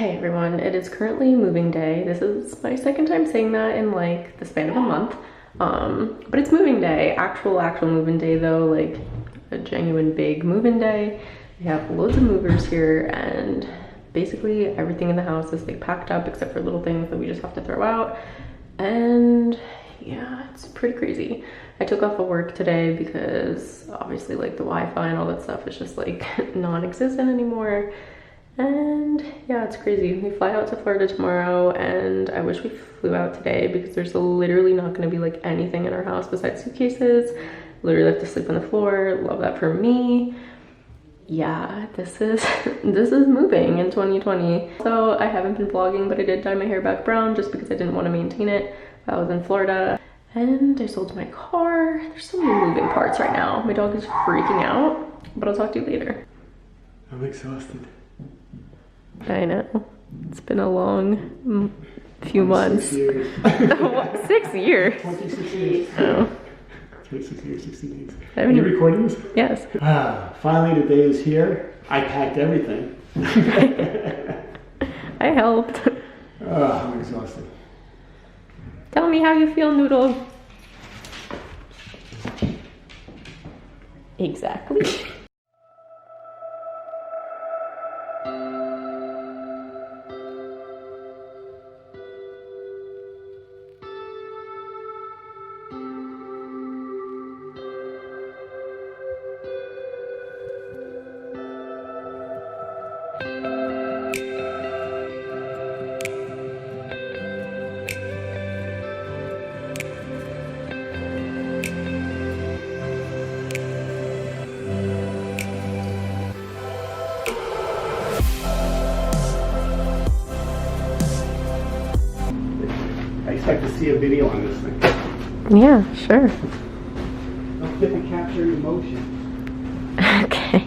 Hey everyone, it is currently moving day. This is my second time saying that in like the span of a month. But it's moving day, actual moving day though, like a genuine big moving day. We have loads of movers here and basically everything in the house is like packed up except for little things that we just have to throw out. And yeah, it's pretty crazy. I took off of work today because obviously like the Wi-Fi and all that stuff is just like non-existent anymore. And yeah, it's crazy. We fly out to Florida tomorrow and I wish we flew out today because there's literally not going to be like anything in our house besides suitcases. Literally have to sleep on the floor. Love that for me. Yeah, this is moving in 2020. So I haven't been vlogging, but I did dye my hair back brown just because I didn't want to maintain it while I was in Florida. And I sold my car. There's so many moving parts right now. My dog is freaking out, but I'll talk to you later. I'm exhausted. I know. It's been a long few months. 6 years. 6 years? 26 years. Oh. 26 years, 16 days. Are you recording this? Yes. Finally the day is here. I packed everything. I helped. I'm exhausted. Tell me how you feel, Noodle. Exactly. I expect to see a video on this thing. Yeah, sure. Don't forget to capture emotion. Okay.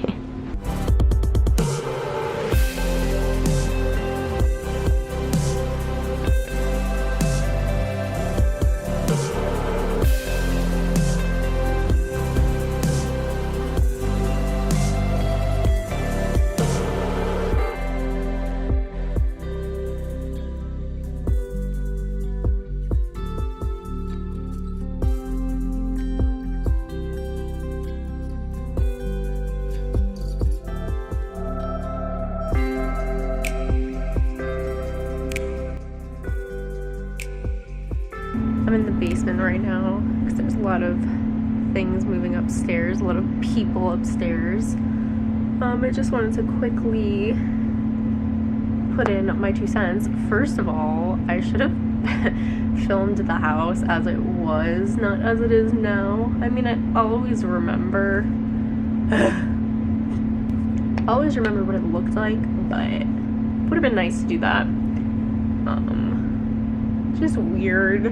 I'm in the basement right now because there's a lot of things moving upstairs, a lot of people upstairs. I just wanted to quickly put in my 2 cents. First of all, I should have filmed the house as it was, not as it is now. I mean, I'll always remember what it looked like, but it would have been nice to do that. Just weird.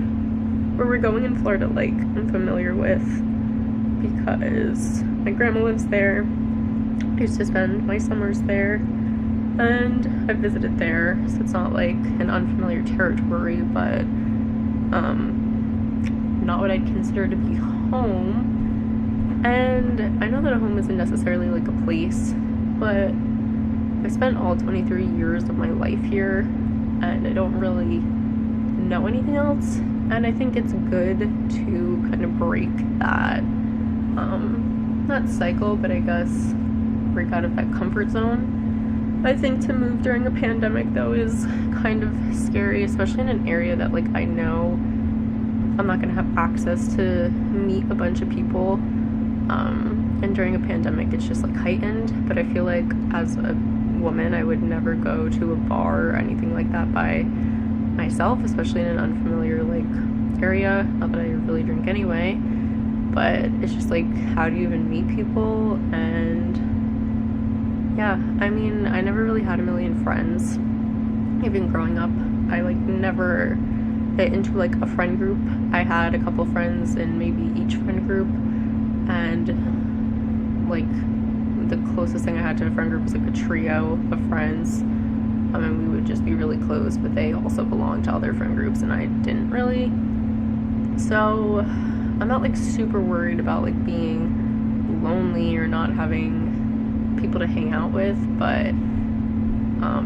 Where we're going in Florida, like, I'm familiar with because my grandma lives there. I used to spend my summers there and I've visited there, so it's not like an unfamiliar territory, but not what I'd consider to be home. And I know that a home isn't necessarily like a place, but I spent all 23 years of my life here and I don't really know anything else. And I think it's good to kind of break that, not cycle, but I guess break out of that comfort zone. I think to move during a pandemic though is kind of scary, especially in an area that like I know I'm not gonna have access to meet a bunch of people. And during a pandemic it's just like heightened, but I feel like as a woman I would never go to a bar or anything like that by myself, especially in an unfamiliar like area. Not that I really drink anyway, but it's just like, how do you even meet people? And yeah, I mean, I never really had a million friends. Even growing up, I like never fit into like a friend group. I had a couple friends in maybe each friend group, and like the closest thing I had to a friend group was like a trio of friends. And we would just be really close, but they also belonged to other friend groups and I didn't really. So I'm not like super worried about like being lonely or not having people to hang out with, but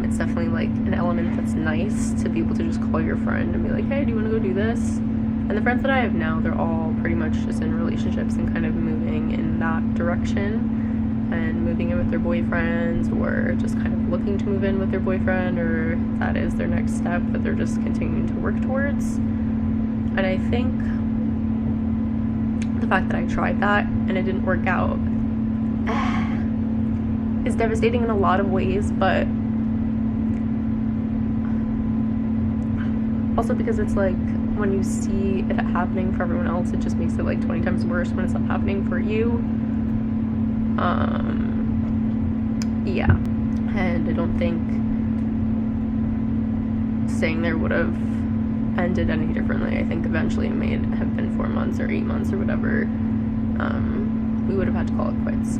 It's definitely like an element that's nice to be able to just call your friend and be like, hey, do you want to go do this? And the friends that I have now, they're all pretty much just in relationships and kind of moving in that direction and moving in with their boyfriends, or just kind of looking to move in with their boyfriend, or that is their next step that they're just continuing to work towards. And I think the fact that I tried that and it didn't work out is devastating in a lot of ways, but also because it's like when you see it happening for everyone else, it just makes it like 20 times worse when it's not happening for you. Yeah, and I don't think staying there would have ended any differently. I think eventually it may have been 4 months or 8 months or whatever. We would have had to call it quits.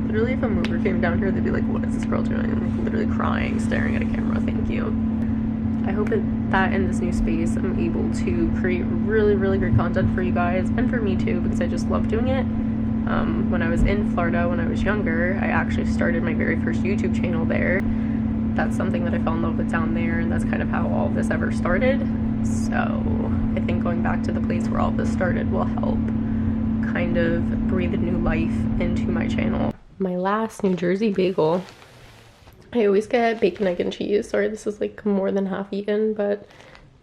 Literally, if a mover came down here, they'd be like, what is this girl doing? I'm like literally crying, staring at a camera. Thank you. I hope that in this new space, I'm able to create really, really great content for you guys and for me too, because I just love doing it. When I was in Florida, when I was younger, I actually started my very first YouTube channel there. That's something that I fell in love with down there, and that's kind of how all of this ever started. So I think going back to the place where all this started will help kind of breathe a new life into my channel. My last New Jersey bagel. I always get bacon, egg, and cheese. Sorry, this is like more than half eaten, but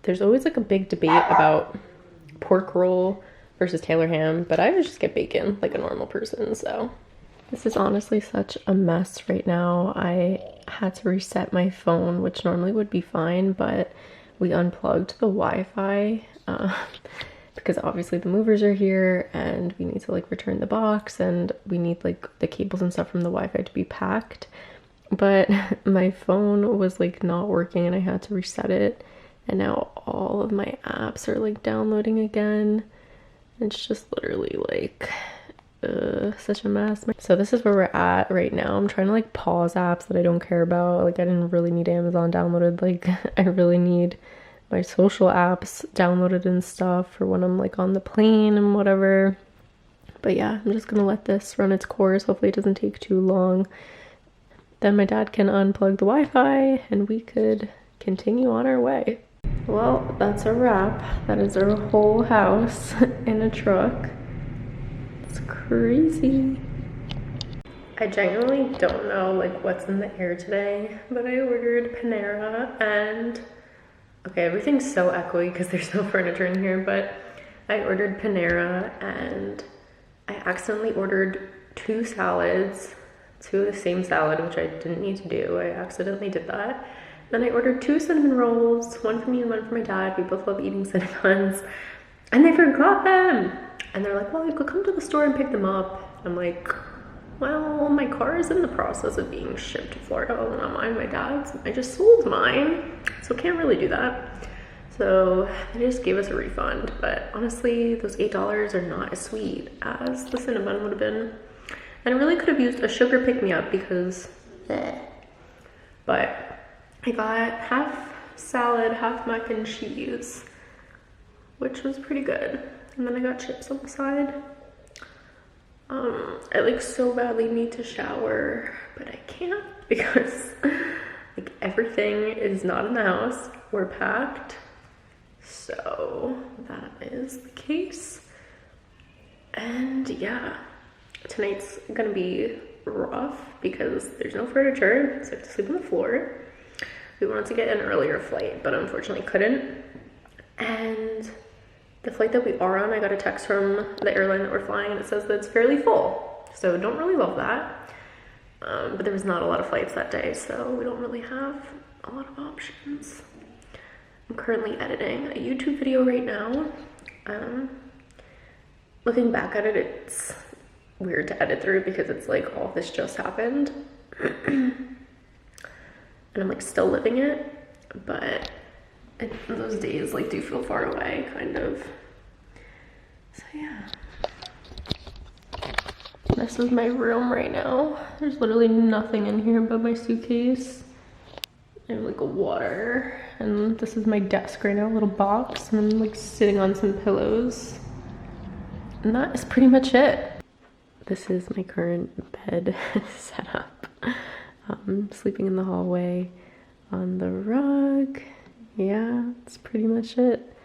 there's always like a big debate about pork roll versus Taylor ham, but I would just get bacon like a normal person. So this is honestly such a mess right now. I had to reset my phone, which normally would be fine, but we unplugged the Wi-Fi because obviously the movers are here and we need to like return the box, and we need like the cables and stuff from the Wi-Fi to be packed. But my phone was like not working and I had to reset it, and now all of my apps are like downloading again. It's just literally like such a mess. So this is where we're at right now. I'm trying to like pause apps that I don't care about. Like I didn't really need Amazon downloaded. Like I really need my social apps downloaded and stuff for when I'm like on the plane and whatever. But yeah, I'm just gonna let this run its course. Hopefully it doesn't take too long. Then my dad can unplug the Wi-Fi and we could continue on our way. Well, that's a wrap. That is our whole house in a truck. It's crazy. I genuinely don't know like what's in the air today, but I ordered Panera and okay, everything's so echoey because there's no furniture in here, but I ordered Panera and I accidentally ordered 2 salads, 2 of the same salad, which I didn't need to do. I accidentally did that. Then I ordered 2 cinnamon rolls, 1 for me and 1 for my dad. We both love eating cinnamons. And they forgot them. And they're like, well, you could come to the store and pick them up. I'm like, well, my car is in the process of being shipped to Florida. Not mine, my dad's. I just sold mine, so can't really do that. So they just gave us a refund. But honestly, those $8 are not as sweet as the cinnamon would have been. And I really could have used a sugar pick-me-up because, but I got half salad, half mac and cheese, which was pretty good. And then I got chips on the side. I like so badly need to shower, but I can't because like everything is not in the house. We're packed. So that is the case. And yeah, tonight's gonna be rough because there's no furniture, so I have to sleep on the floor. We wanted to get an earlier flight, but unfortunately couldn't. And the flight that we are on, I got a text from the airline that we're flying and it says that it's fairly full. So don't really love that. But there was not a lot of flights that day, so we don't really have a lot of options. I'm currently editing a YouTube video right now. Looking back at it, it's weird to edit through because it's like all this just happened. And I'm like still living it, but those days like do feel far away, kind of. So yeah. This is my room right now. There's literally nothing in here but my suitcase. I have like a water, and this is my desk right now, a little box, and I'm like sitting on some pillows. And that is pretty much it. This is my current bed setup. Sleeping in the hallway on the rug. Yeah, that's pretty much it.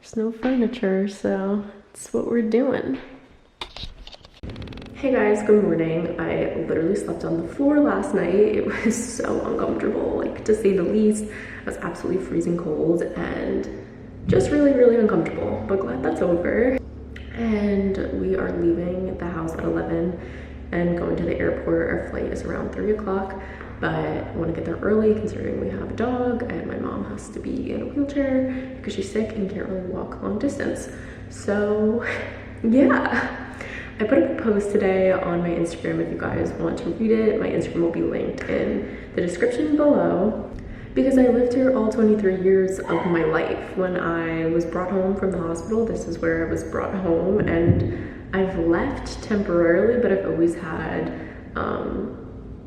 There's no furniture, so that's what we're doing. Hey guys, good morning. I literally slept on the floor last night. It was so uncomfortable, like, to say the least. I was absolutely freezing cold and just really, really uncomfortable, but glad that's over. And we are leaving the house at 11 and going to the airport. Our flight is around 3 o'clock, but I want to get there early considering we have a dog and my mom has to be in a wheelchair because she's sick and can't really walk long distance. So yeah. I put up a post today on my Instagram if you guys want to read it. My Instagram will be linked in the description below because I lived here all 23 years of my life. When I was brought home from the hospital, this is where I was brought home, and I've left temporarily, but I've always had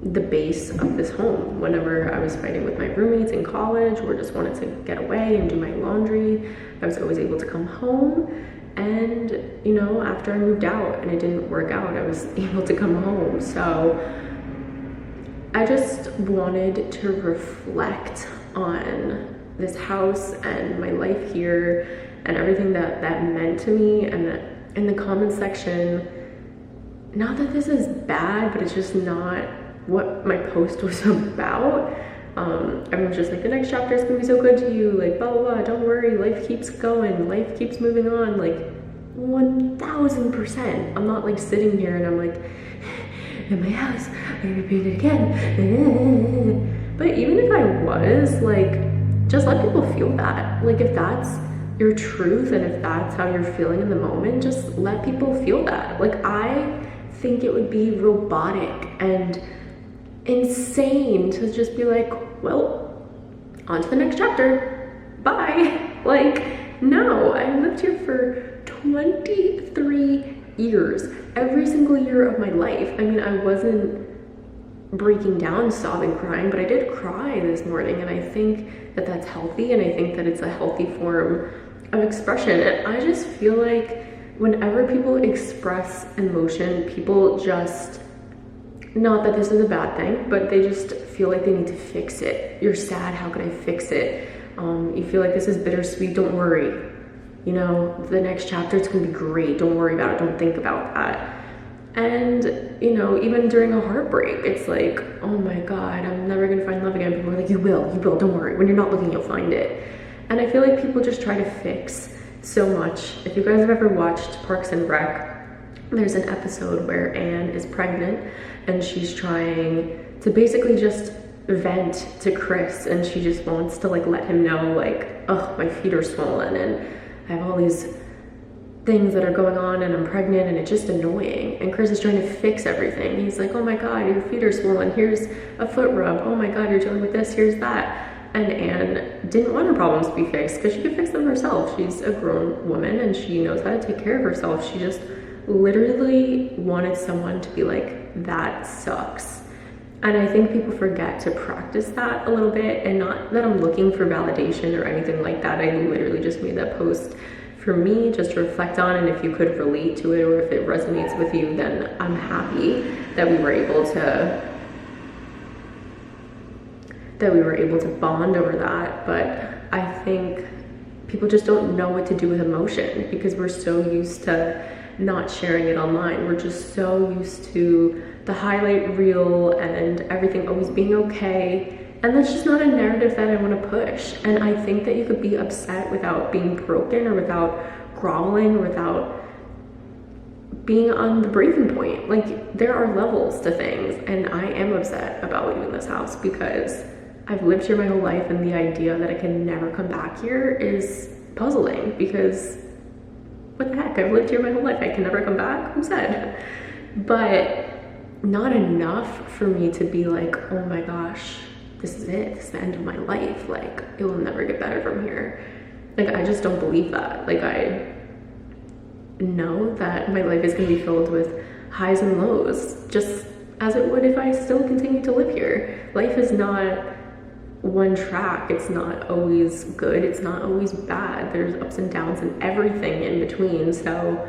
the base of this home. Whenever I was fighting with my roommates in college or just wanted to get away and do my laundry, I was always able to come home. And, you know, after I moved out and it didn't work out, I was able to come home. So I just wanted to reflect on this house and my life here and everything that meant to me. And in the comment section, not that this is bad, but it's just not what my post was about. Everyone's just like, the next chapter is gonna be so good to you, like, blah, blah, blah, don't worry, life keeps going, life keeps moving on, like, 1000%. I'm not, like, sitting here and I'm like, in my house, I'm gonna repeat it again. But even if I was, like, just let people feel that. Like, if that's your truth and if that's how you're feeling in the moment, just let people feel that. Like, I think it would be robotic and insane to just be like, well, on to the next chapter, bye. Like, no, I lived here for 23 years, every single year of my life. I mean, I wasn't breaking down, sobbing, crying, but I did cry this morning, and I think that that's healthy, and I think that it's a healthy form of expression. And I just feel like whenever people express emotion, people just, not that this is a bad thing, but they just feel like they need to fix it. You're sad, how can I fix it? You feel like this is bittersweet, don't worry. You know, the next chapter, it's gonna be great, don't worry about it, don't think about that. And, you know, even during a heartbreak, it's like, oh my God, I'm never gonna find love again. People are like, you will, don't worry. When you're not looking, you'll find it. And I feel like people just try to fix so much. If you guys have ever watched Parks and Rec, there's an episode where Anne is pregnant and she's trying to basically just vent to Chris, and she just wants to, like, let him know, like, oh, my feet are swollen and I have all these things that are going on and I'm pregnant and it's just annoying. And Chris is trying to fix everything. He's like, oh my God, your feet are swollen, here's a foot rub, oh my God, you're dealing with this, here's that. And Anne didn't want her problems to be fixed because she could fix them herself. She's a grown woman and she knows how to take care of herself. She just literally wanted someone to be like, that sucks. And I think people forget to practice that a little bit, and not that I'm looking for validation or anything like that. I literally just made that post for me just to reflect on, and if you could relate to it or if it resonates with you, then I'm happy that we were able to bond over that. But I think people just don't know what to do with emotion because we're so used to not sharing it online. We're just so used to the highlight reel and everything always being okay. And that's just not a narrative that I want to push. And I think that you could be upset without being broken or without groveling or without being on the breaking point. Like, there are levels to things, and I am upset about leaving this house because I've lived here my whole life, and the idea that I can never come back here is puzzling because what the heck, I've lived here my whole life, I can never come back, who said? But not enough for me to be like, oh my gosh, this is it, this is the end of my life, like, it will never get better from here. Like, I just don't believe that. Like, I know that my life is gonna be filled with highs and lows, just as it would if I still continue to live here. Life is not one track. It's not always good, it's not always bad. There's ups and downs and everything in between. So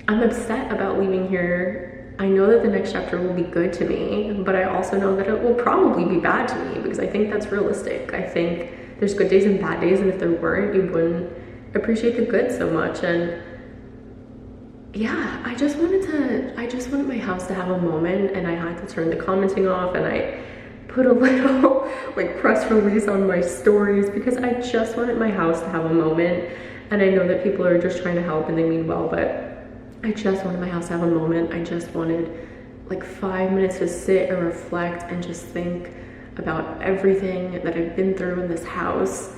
I'm upset about leaving here I know that the next chapter will be good to me, but I also know that it will probably be bad to me, because I think that's realistic. I think there's good days and bad days, and if there weren't, you wouldn't appreciate the good so much. And yeah, I just wanted my house to have a moment, and I had to turn the commenting off, and I put a little like press release on my stories, because I just wanted my house to have a moment. And I know that people are just trying to help and they mean well, but I just wanted my house to have a moment. I just wanted like 5 minutes to sit and reflect and just think about everything that I've been through in this house,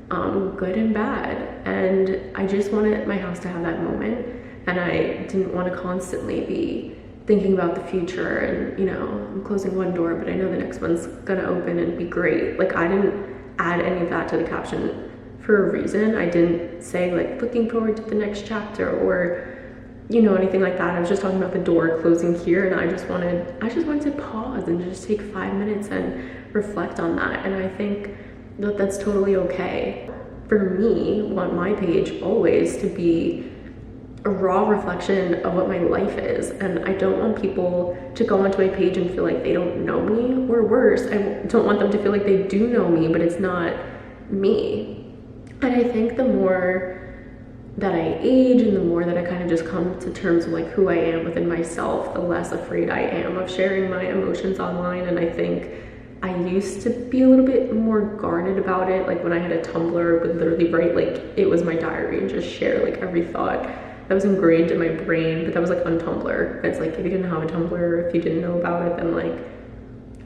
good and bad. And I just wanted my house to have that moment. And I didn't want to constantly be thinking about the future and, you know, I'm closing one door, but I know the next one's gonna open and be great. Like, I didn't add any of that to the caption for a reason. I didn't say like looking forward to the next chapter or, you know, anything like that. I was just talking about the door closing here, and I just wanted to pause and just take 5 minutes and reflect on that. And I think that that's totally okay. For me, I want my page always to be a raw reflection of what my life is, and I don't want people to go onto my page and feel like they don't know me, or worse, I don't want them to feel like they do know me, but it's not me. And I think the more that I age and the more that I kind of just come to terms with like who I am within myself, the less afraid I am of sharing my emotions online. And I think I used to be a little bit more guarded about it. Like when I had a Tumblr, I would literally write like it was my diary and just share like every thought that was ingrained in my brain. But that was like on Tumblr. It's like if you didn't have a Tumblr, if you didn't know about it, then like,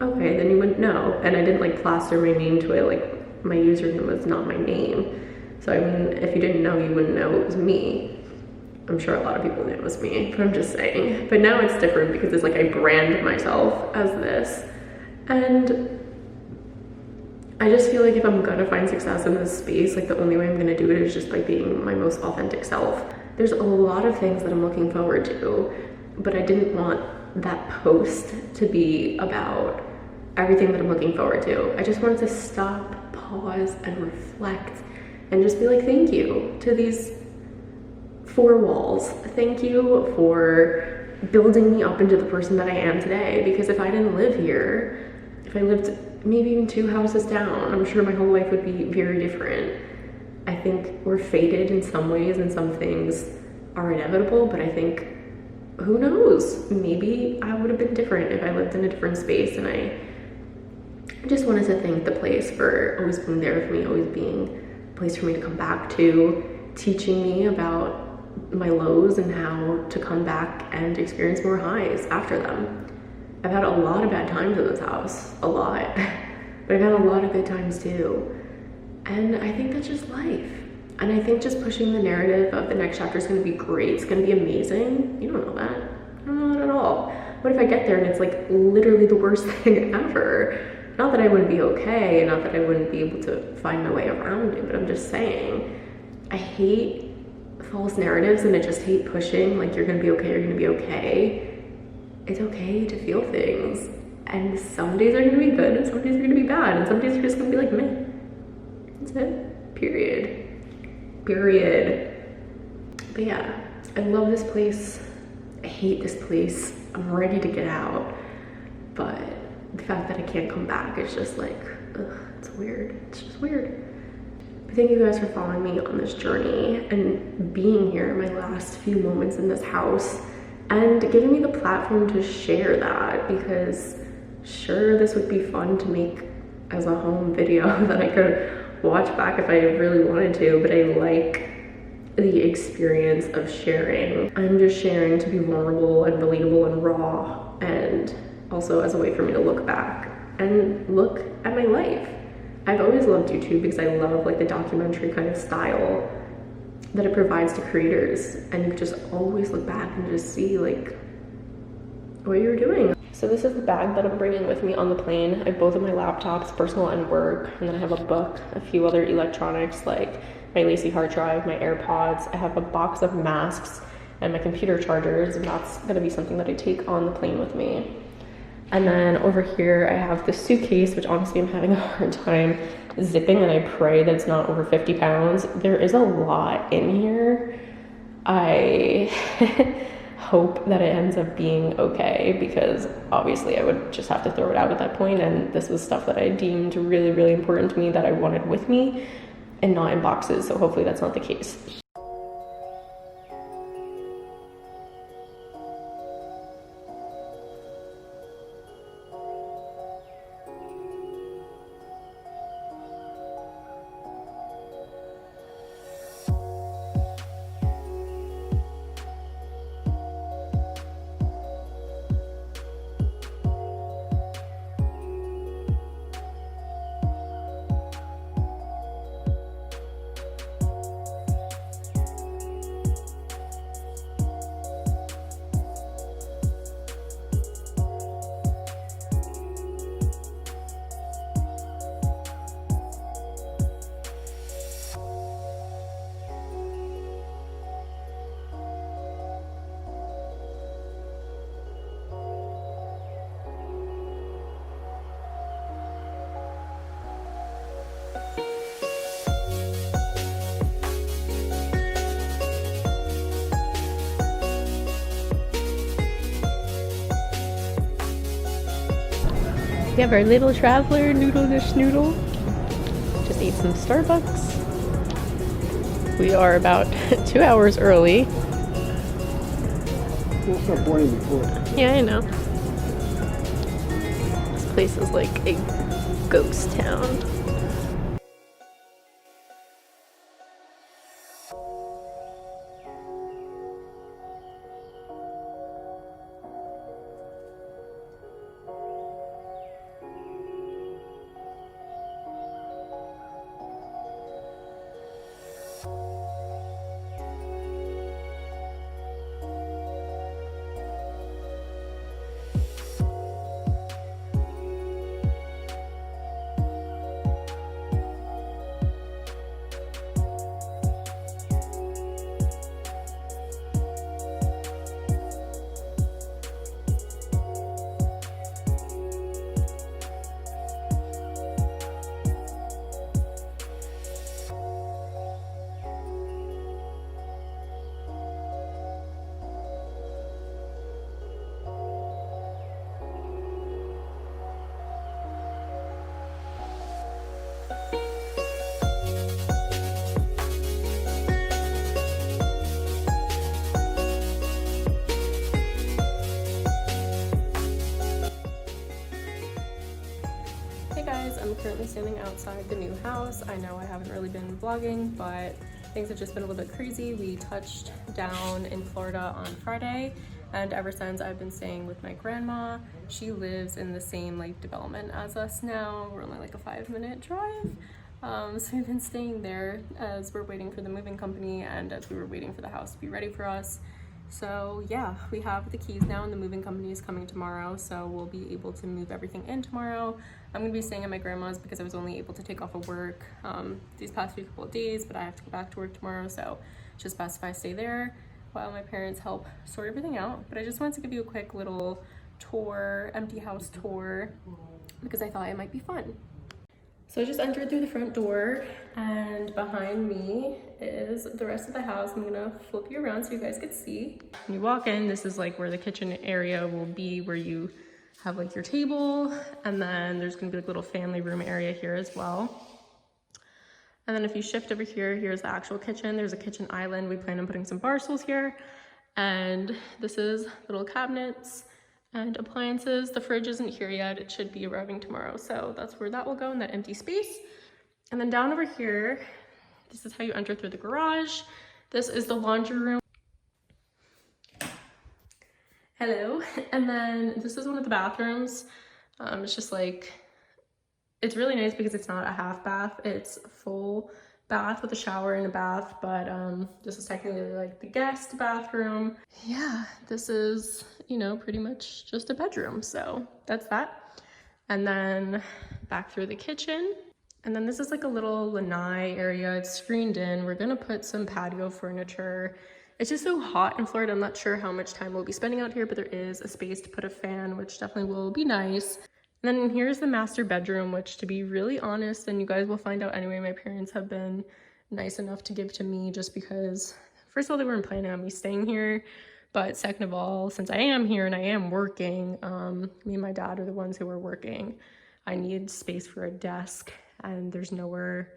okay, then you wouldn't know. And I didn't like plaster my name to it. Like my username was not my name. So I mean, if you didn't know, you wouldn't know it was me. I'm sure a lot of people knew it was me, but I'm just saying. But now it's different because it's like I brand myself as this. And I just feel like if I'm gonna find success in this space, like the only way I'm gonna do it is just by being my most authentic self. There's a lot of things that I'm looking forward to, but I didn't want that post to be about everything that I'm looking forward to. I just wanted to stop, pause, and reflect and just be like, thank you to these 4 walls. Thank you for building me up into the person that I am today. Because if I didn't live here, if I lived maybe even 2 houses down, I'm sure my whole life would be very different. I think we're fated in some ways and some things are inevitable, but I think, who knows? Maybe I would have been different if I lived in a different space. And I just wanted to thank the place for always being there for me, always being place for me to come back to, teaching me about my lows and how to come back and experience more highs after them. I've had a lot of bad times in this house, a lot, but I've had a lot of good times too. And I think that's just life. And I think just pushing the narrative of the next chapter is going to be great, it's going to be amazing. You don't know that. I don't know that at all. What if I get there and it's like literally the worst thing ever? Not that I wouldn't be okay, and not that I wouldn't be able to find my way around it, but I'm just saying, I hate false narratives, and I just hate pushing, like, you're gonna be okay, you're gonna be okay. It's okay to feel things, and some days are gonna be good, and some days are gonna be bad, and some days are just gonna be like, meh. That's it. Period. But yeah, I love this place. I hate this place. I'm ready to get out, but the fact that I can't come back is just like, ugh, it's weird. It's just weird. But thank you guys for following me on this journey and being here my last few moments in this house and giving me the platform to share that, because sure, this would be fun to make as a home video that I could watch back if I really wanted to, but I like the experience of sharing. I'm just sharing to be vulnerable and relatable and raw, and also as a way for me to look back and look at my life. I've always loved YouTube because I love like the documentary kind of style that it provides to creators, and you can just always look back and just see like what you're doing. So this is the bag that I'm bringing with me on the plane. I have both of my laptops, personal and work, and then I have a book, a few other electronics like my lacy hard drive, my AirPods. I have a box of masks and my computer chargers, and that's gonna be something that I take on the plane with me. And then over here, I have the suitcase, which honestly I'm having a hard time zipping, and I pray that it's not over 50 pounds. There is a lot in here. I hope that it ends up being okay, because obviously I would just have to throw it out at that point, and this was stuff that I deemed really, really important to me that I wanted with me and not in boxes, so hopefully that's not the case. We have our little traveler, Noodle to Schnoodle. Just ate some Starbucks. We are about 2 hours early. We'll start boarding before. Yeah, I know. This place is like a ghost town. Hey guys, I'm currently standing outside the new house. I know I haven't really been vlogging, but things have just been a little bit crazy. We touched down in Florida on Friday, and ever since I've been staying with my grandma. She lives in the same like development as us now. We're only like a 5-minute drive. So we've been staying there as we're waiting for the moving company and as we were waiting for the house to be ready for us. So yeah, we have the keys now and the moving company is coming tomorrow, so we'll be able to move everything in tomorrow. I'm gonna be staying at my grandma's because I was only able to take off of work these past few couple of days, but I have to go back to work tomorrow, so it's just best if I stay there while my parents help sort everything out. But I just wanted to give you a quick little tour, empty house tour, because I thought it might be fun. So I just entered through the front door, and behind me is the rest of the house. I'm gonna flip you around so you guys can see. When you walk in, this is like where the kitchen area will be, where you have like your table, and then there's gonna be like a little family room area here as well. And then if you shift over here, here's the actual kitchen. There's a kitchen island. We plan on putting some bar stools here. And this is little cabinets and appliances. The fridge isn't here yet. It should be arriving tomorrow. So that's where that will go, in that empty space. And then down over here, this is how you enter through the garage. This is the laundry room. Hello. And then this is one of the bathrooms. It's just like, it's really nice because it's not a half bath. It's a full bath with a shower and a bath, but this is technically like the guest bathroom. Yeah, this is, you know, pretty much just a bedroom, so that's that. And then back through the kitchen, and then this is like a little lanai area. It's screened in. We're gonna put some patio furniture. It's just so hot in Florida. I'm not sure how much time we'll be spending out here, but there is a space to put a fan, which definitely will be nice. And then here's the master bedroom, which, to be really honest, and you guys will find out anyway, my parents have been nice enough to give to me, just because, first of all, they weren't planning on me staying here, But second of all, since I am here and I am working, me and my dad are the ones who are working. I need space for a desk, and there's nowhere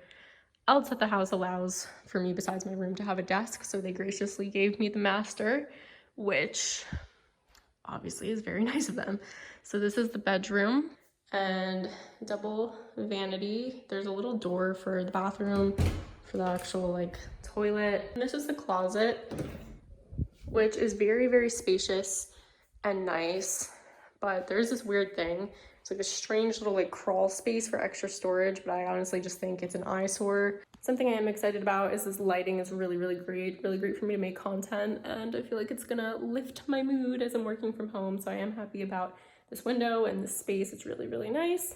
else that the house allows for me besides my room to have a desk. So they graciously gave me the master, which obviously is very nice of them. So this is the bedroom and double vanity. There's a little door for the bathroom for the actual like toilet. And this is the closet, which is very, very spacious and nice. But there's this weird thing. It's like a strange little like crawl space for extra storage, but I honestly just think it's an eyesore. Something I am excited about is this lighting is really, really great for me to make content, and I feel like it's gonna lift my mood as I'm working from home. So I am happy about this window and this space. It's really, really nice.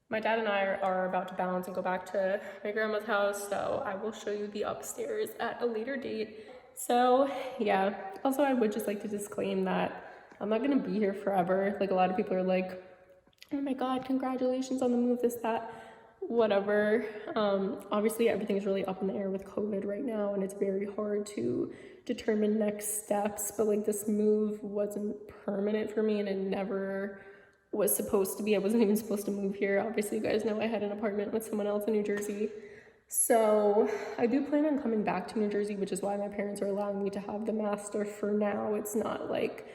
My dad and I are about to bounce and go back to my grandma's house, so I will show you the upstairs at a later date. So yeah, also I would just like to disclaim that I'm not gonna be here forever. Like a lot of people are like, oh my God, congratulations on the move, this, that, whatever. Obviously everything's really up in the air with COVID right now, and it's very hard to determine next steps, but like this move wasn't permanent for me, and it never was supposed to be. I wasn't even supposed to move here. Obviously you guys know I had an apartment with someone else in New Jersey. So I do plan on coming back to New Jersey, which is why my parents are allowing me to have the master for now. It's not like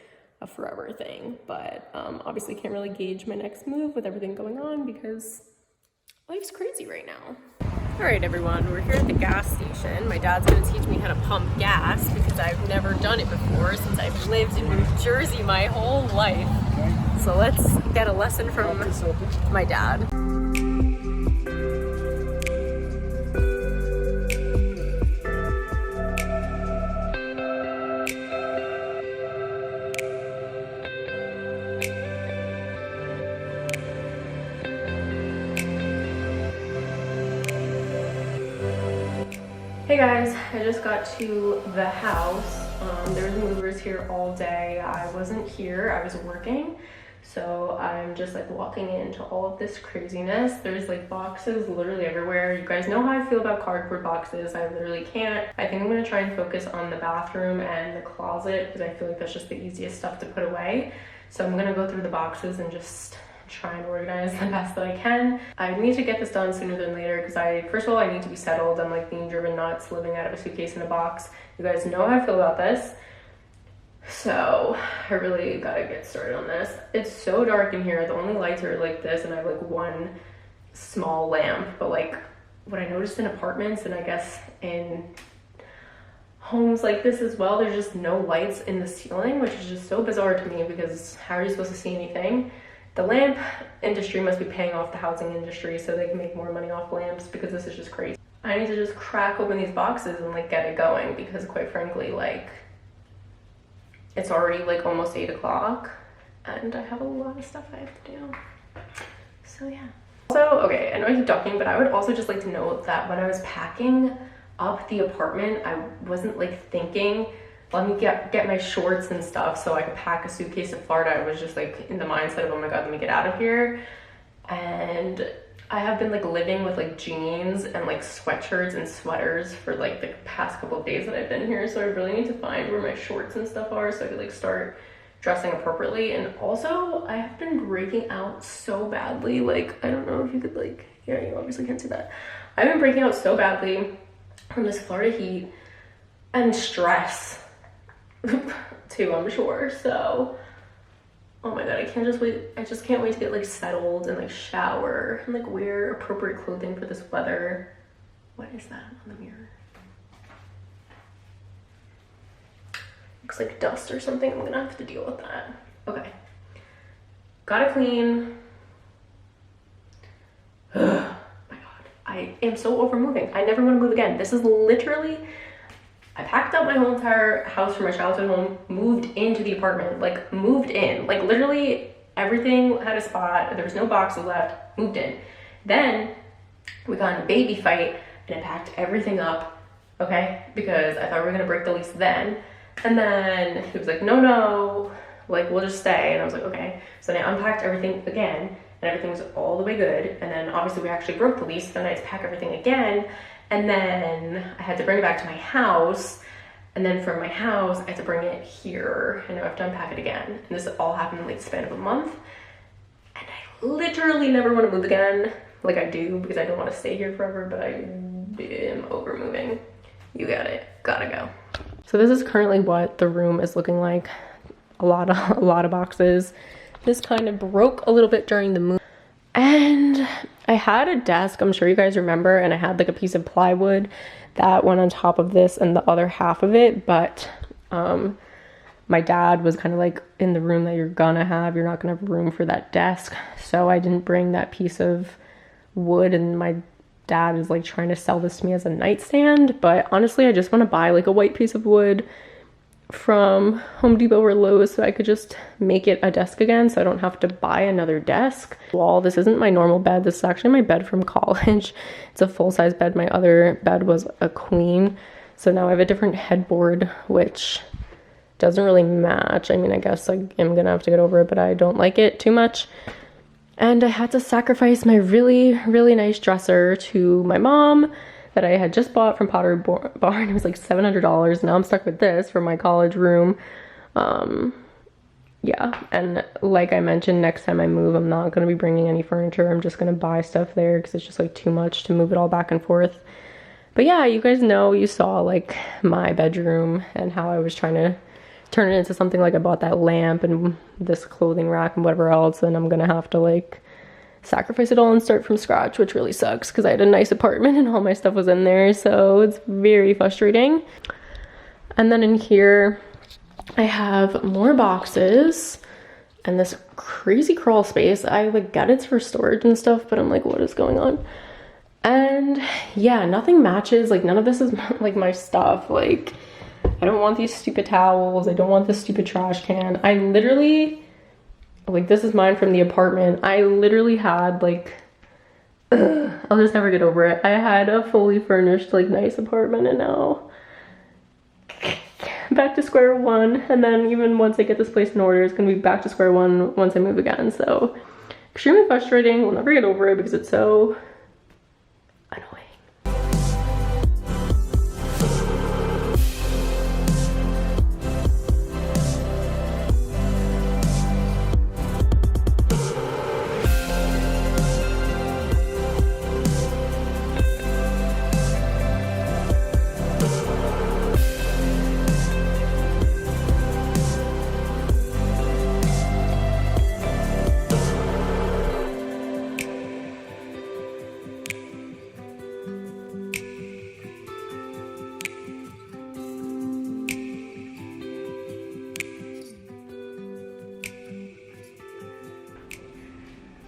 a forever thing, but obviously can't really gauge my next move with everything going on because life's crazy right now. All right, everyone, we're here at the gas station. My dad's gonna teach me how to pump gas because I've never done it before since I've lived in New Jersey my whole life. So let's get a lesson from my dad. Hey guys, I just got to the house. There was movers here all day. I wasn't here, I was working. So I'm just like walking into all of this craziness. There's like boxes literally everywhere. You guys know how I feel about cardboard boxes. I literally can't. I think I'm gonna try and focus on the bathroom and the closet because I feel like that's just the easiest stuff to put away. So I'm gonna go through the boxes and just try and organize the best that I can. I need to get this done sooner than later because first of all, I need to be settled. I'm like being driven nuts living out of a suitcase in a box. You guys know how I feel about this. So I really gotta get started on this. It's so dark in here. The only lights are like this, and I have like one small lamp. But like what I noticed in apartments, and I guess in homes like this as well, there's just no lights in the ceiling, which is just so bizarre to me because how are you supposed to see anything? The lamp industry must be paying off the housing industry so they can make more money off lamps because this is just crazy. I need to just crack open these boxes and like get it going because quite frankly, like it's already like almost 8 o'clock and I have a lot of stuff I have to do. So yeah. Also, okay, I know I keep talking, but I would also just like to note that when I was packing up the apartment, I wasn't like thinking, let me get my shorts and stuff so I could pack a suitcase to Florida. I was just like in the mindset of, oh my God, let me get out of here. And I have been like living with like jeans and like sweatshirts and sweaters for like the past couple of days that I've been here. So I really need to find where my shorts and stuff are so I could like start dressing appropriately. And also I have been breaking out so badly. Like, I don't know if you could like, yeah, you obviously can't see that. I've been breaking out so badly from this Florida heat and stress too, I'm sure. So oh my God, I can't just wait. I just can't wait to get like settled and like shower and like wear appropriate clothing for this weather. What is that on the mirror? Looks like dust or something. I'm gonna have to deal with that. Okay, gotta clean. Oh my God, I am so over moving. I never want to move again. This is literally, I packed up my whole entire house from my childhood home, moved into the apartment, like moved in, like literally everything had a spot. There was no boxes left, moved in. Then we got in a baby fight and I packed everything up, okay? Because I thought we were gonna break the lease then. And then he was like, no, like we'll just stay. And I was like, okay. So then I unpacked everything again and everything was all the way good. And then obviously we actually broke the lease. Then I had to pack everything again. And then I had to bring it back to my house. And then from my house, I had to bring it here, and now I have to unpack it again. And this all happened in like the span of a month. And I literally never want to move again. Like I do, because I don't want to stay here forever, but I am over moving. You got it, gotta go. So this is currently what the room is looking like. A lot of boxes. This kind of broke a little bit during the move. And I had a desk, I'm sure you guys remember, and I had like a piece of plywood that went on top of this and the other half of it, but my dad was kind of like, in the room that you're gonna have, you're not gonna have room for that desk. So I didn't bring that piece of wood, and my dad is like trying to sell this to me as a nightstand, but honestly I just want to buy like a white piece of wood from Home Depot or Lowe's so I could just make it a desk again, so I don't have to buy another desk. Wall, this isn't my normal bed, this is actually my bed from college. It's a full-size bed. My other bed was a queen, so now I have a different headboard, which doesn't really match. I mean, I guess I am gonna have to get over it, but I don't like it too much. And I had to sacrifice my really nice dresser to my mom that I had just bought from Pottery Barn. It was like $700. Now I'm stuck with this for my college room. Yeah, and like I mentioned, next time I move, I'm not going to be bringing any furniture. I'm just going to buy stuff there because it's just like too much to move it all back and forth. But yeah, you guys know, you saw like my bedroom and how I was trying to turn it into something. Like I bought that lamp and this clothing rack and whatever else, and I'm going to have to like sacrifice it all and start from scratch, which really sucks because I had a nice apartment and all my stuff was in there, so it's very frustrating. And then in here I have more boxes and this crazy crawl space. I like get it's for storage and stuff, but I'm like, what is going on? And yeah, nothing matches. Like none of this is like my stuff. Like I don't want these stupid towels, I don't want this stupid trash can. I literally, like, this is mine from the apartment. I literally had like, I'll just never get over it. I had a fully furnished, like, nice apartment, and now back to square one. And then even once I get this place in order, it's gonna be back to square one once I move again. So extremely frustrating. We'll never get over it because it's so annoying.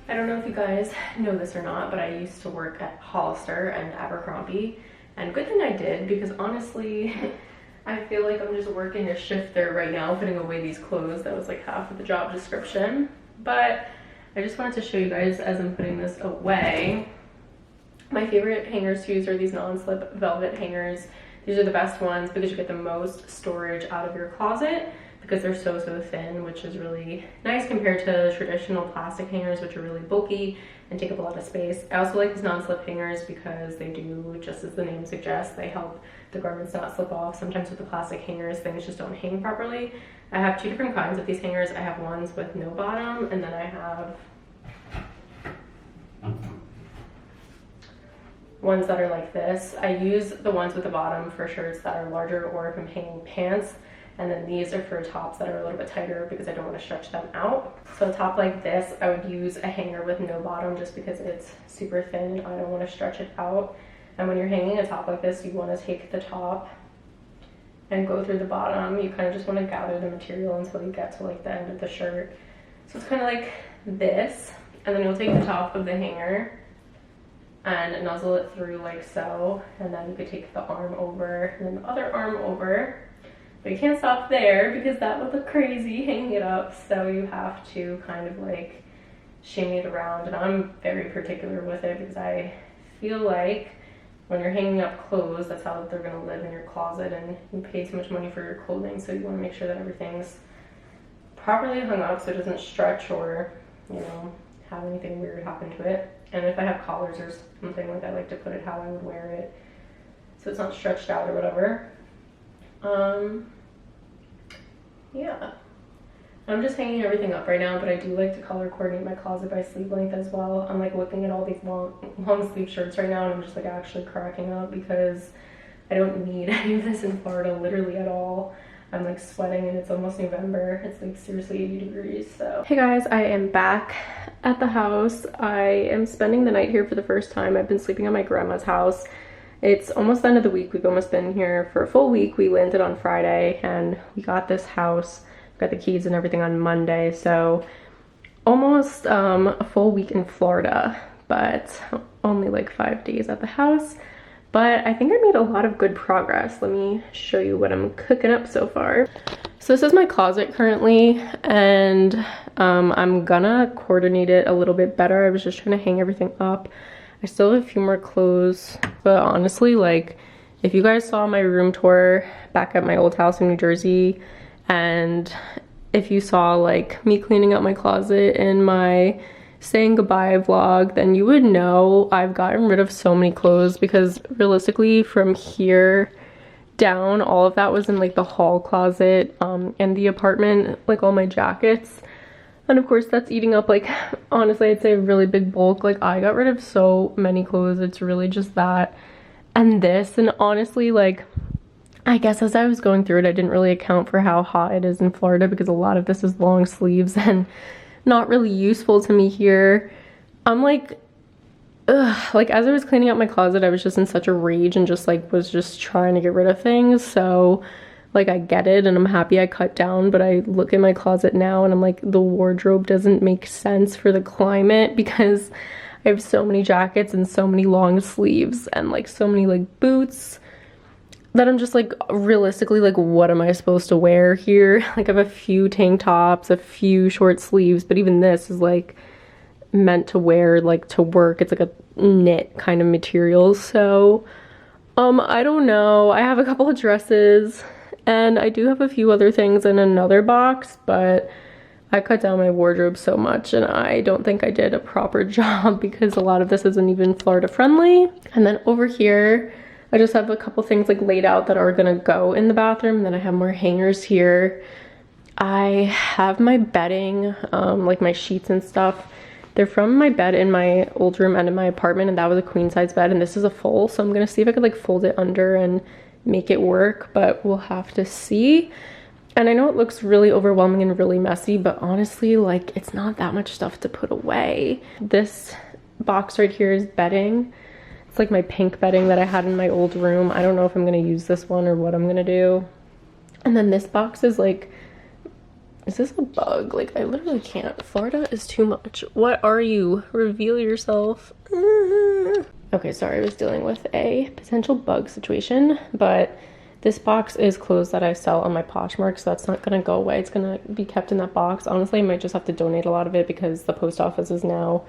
I don't know if you guys know this or not, but I used to work at Hollister and Abercrombie, and good thing I did, because honestly I feel like I'm just working a shift there right now, putting away these clothes. That was like half of the job description. But I just wanted to show you guys as I'm putting this away. My favorite hangers to use are these non-slip velvet hangers. These are the best ones because you get the most storage out of your closet, because they're so thin, which is really nice compared to traditional plastic hangers, which are really bulky and take up a lot of space. I also like these non-slip hangers because they do, just as the name suggests, they help the garments not slip off. Sometimes with the plastic hangers, things just don't hang properly. I have two different kinds of these hangers. I have ones with no bottom, and then I have ones that are like this. I use the ones with the bottom for shirts that are larger, or if I'm hanging pants. And then these are for tops that are a little bit tighter because I don't want to stretch them out. So a top like this, I would use a hanger with no bottom just because it's super thin. I don't want to stretch it out. And when you're hanging a top like this, you want to take the top and go through the bottom. You kind of just want to gather the material until you get to like the end of the shirt. So it's kind of like this. And then you'll take the top of the hanger and nuzzle it through like so. And then you could take the arm over and then the other arm over. But you can't stop there because that would look crazy hanging it up. So you have to kind of like shimmy it around. And I'm very particular with it because I feel like when you're hanging up clothes, that's how they're gonna live in your closet, and you pay too much money for your clothing. So you wanna make sure that everything's properly hung up so it doesn't stretch or, you know, have anything weird happen to it. And if I have collars or something, like I like to put it how I would wear it so it's not stretched out or whatever. Yeah. I'm just hanging everything up right now, but I do like to color coordinate my closet by sleeve length as well. I'm like looking at all these long sleeve shirts right now, and I'm just like actually cracking up because I don't need any of this in Florida literally at all. I'm like sweating and it's almost November. It's like seriously 80 degrees, so. Hey guys, I am back at the house. I am spending the night here for the first time. I've been sleeping at my grandma's house. It's almost the end of the week. We've almost been here for a full week. We landed on Friday and we got this house, got the keys and everything on Monday. So almost a full week in Florida, but only like 5 days at the house. But I think I made a lot of good progress. Let me show you what I'm cooking up so far. So this is my closet currently, and I'm gonna coordinate it a little bit better. I was just trying to hang everything up. I still have a few more clothes, but honestly, like, if you guys saw my room tour back at my old house in New Jersey, and if you saw like me cleaning up my closet in my saying goodbye vlog, then you would know I've gotten rid of so many clothes, because realistically from here down, all of that was in like the hall closet and the apartment, like all my jackets. And of course that's eating up, like, honestly I'd say a really big bulk. Like, I got rid of so many clothes. It's really just that and this. And honestly, like, I guess as I was going through it, I didn't really account for how hot it is in Florida, because a lot of this is long sleeves and not really useful to me here. I'm like, ugh, like as I was cleaning out my closet, I was just in such a rage and just like was just trying to get rid of things. So like I get it and I'm happy I cut down, but I look at my closet now and I'm like, the wardrobe doesn't make sense for the climate, because I have so many jackets and so many long sleeves and like so many like boots that I'm just like, realistically, like, what am I supposed to wear here? Like, I have a few tank tops, a few short sleeves, but even this is like meant to wear like to work. It's like a knit kind of material. So I don't know. I have a couple of dresses and I do have a few other things in another box, but I cut down my wardrobe so much and I don't think I did a proper job, because a lot of this isn't even Florida friendly. And then over here, I just have a couple things like laid out that are gonna go in the bathroom. And then I have more hangers here. I have my bedding, like my sheets and stuff. They're from my bed in my old room and in my apartment, and that was a queen size bed, and this is a full. So I'm gonna see if I could like fold it under and make it work, but we'll have to see. And I know it looks really overwhelming and really messy, but honestly, like, it's not that much stuff to put away. This box right here is bedding. It's like my pink bedding that I had in my old room. I don't know if I'm gonna use this one or what I'm gonna do. And then this box is like, is this a bug? Like, I literally can't. Florida is too much. What are you? Reveal yourself. Okay, sorry, I was dealing with a potential bug situation, but this box is clothes that I sell on my Poshmark, so that's not gonna go away. It's gonna be kept in that box. Honestly, I might just have to donate a lot of it, because the post office is now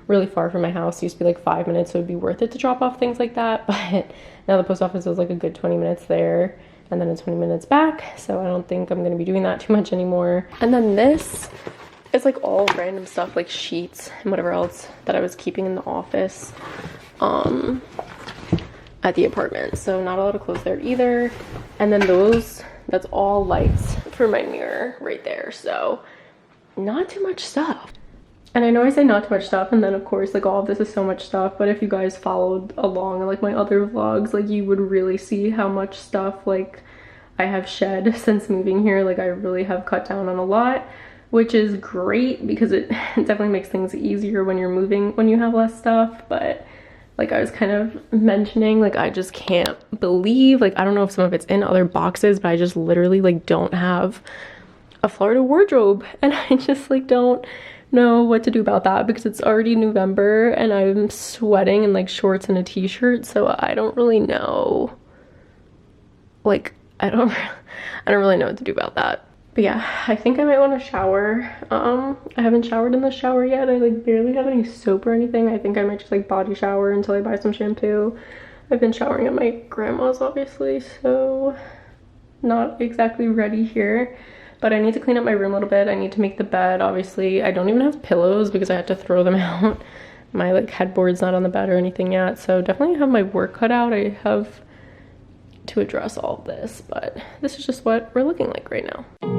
really far from my house. It used to be like 5 minutes, so it'd be worth it to drop off things like that, but now the post office is like a good 20 minutes there and then it's 20 minutes back, so I don't think I'm gonna be doing that too much anymore. And then this is like all random stuff, like sheets and whatever else that I was keeping in the office at the apartment, so not a lot of clothes there either. And then those, that's all lights for my mirror right there, so not too much stuff. And I know I say not too much stuff, and then of course like all of this is so much stuff, but if you guys followed along like my other vlogs, like you would really see how much stuff like I have shed since moving here. Like, I really have cut down on a lot, which is great, because it definitely makes things easier when you're moving, when you have less stuff. But like I was kind of mentioning, like, I just can't believe, like, I don't know if some of it's in other boxes, but I just literally like don't have a Florida wardrobe, and I just like don't know what to do about that, because it's already November and I'm sweating in like shorts and a t-shirt, so I don't really know, like, I don't really know what to do about that. But yeah, I think I might want to shower. I haven't showered in the shower yet. I like barely have any soap or anything. I think I might just like body shower until I buy some shampoo. I've been showering at my grandma's obviously, so not exactly ready here. But I need to clean up my room a little bit. I need to make the bed, obviously. I don't even have pillows because I had to throw them out. My like headboard's not on the bed or anything yet, so definitely have my work cut out. I have to address all of this, but this is just what we're looking like right now.